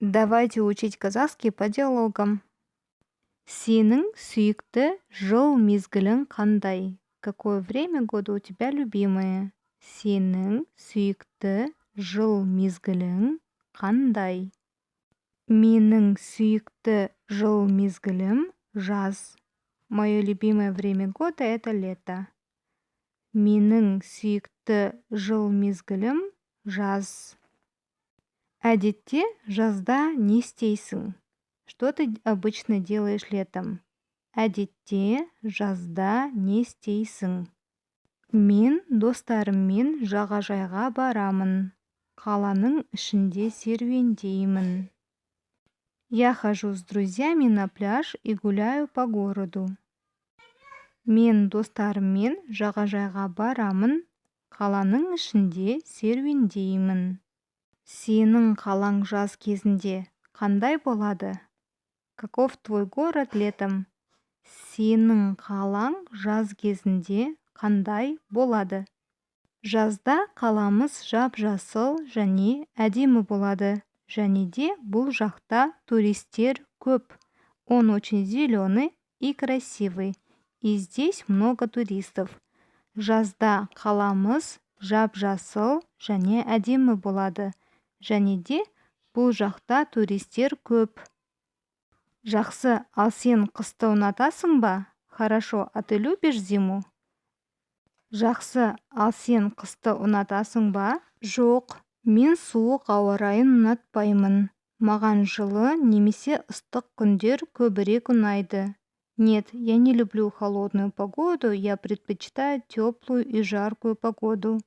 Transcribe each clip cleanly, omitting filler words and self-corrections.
Давайте учить казахский по диалогам. Сенің сүйікті жыл мезгілің қандай? Какое время года у тебя любимое? Сенің сүйікті жыл мезгілің қандай? Менің сүйікті жыл мезгілім жаз. Мое любимое время года это лето. Менің сүйікті жыл мезгілім жаз. Әдетте жазда не істейсің? Что ты обычно делаешь летом? Әдетте жазда не істейсің? Мен достарыммен жағажайға барамын. Қаланың ішінде серуендеймін. Я хожу с друзьями на пляж и гуляю по городу. Мен достарыммен жағажайға барамын. Қаланың ішінде серуендеймін. Сенің қалаң жаз кезінде қандай болады? Каков твой город летом? Сенің қалаң жаз кезінде қандай болады? Жазда қаламыз жап-жасыл және әдемі болады. Және де бұл жақта туристер көп. Он очень зеленый и красивый. И здесь много туристов. Жазда қаламыз жап-жасыл және әдемі болады. Және де бұл жақта туристер көп. Жақсы, ал сен қысты ұнатасың ба? Хорошо, а ты любишь зиму? Жақсы, ал сен қысты ұнатасың ба? Жоқ, мен суық ауа райын ұнатпаймын. Маған жылы немесе ыстық күндер көбірек ұнайды. Нет, я не люблю холодную погоду, я предпочитаю теплую и жаркую погоду.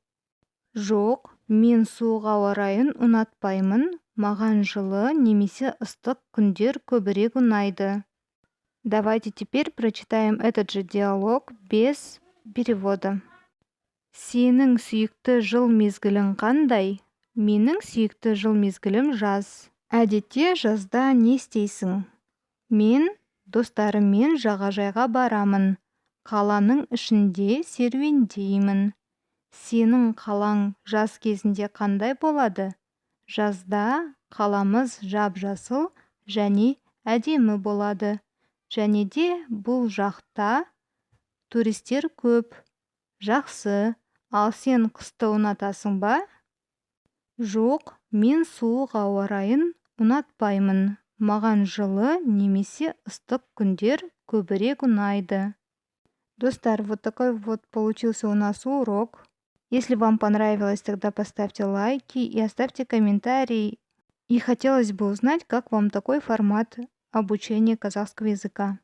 Жоқ, мен суық ауа райын ұнатпаймын. Маған жылы немесе ыстық күндер көбірек ұнайды. Давайте теперь прочитаем этот же диалог без перевода. Сенің сүйікті жыл мезгілің қандай? Менің сүйікті жыл мезгілім жаз. Әдетте жазда не істейсің? Мен достарыммен жағажайға барамын. Қаланың ішінде серуендеймін. Сенің қалаң жаз кезінде қандай болады? Жазда қаламыз жап-жасыл және әдемі болады. Және де бұл жақта туристер көп. Жақсы, ал сен қысты ұнатасың ба? Жоқ, мен суық ауа райын ұнатпаймын. Маған жылы немесе ыстық күндер көбірек ұнайды. Достар, вот такой вот получился у нас урок. Если вам понравилось, тогда поставьте лайки и оставьте комментарии. И хотелось бы узнать, как вам такой формат обучения казахского языка.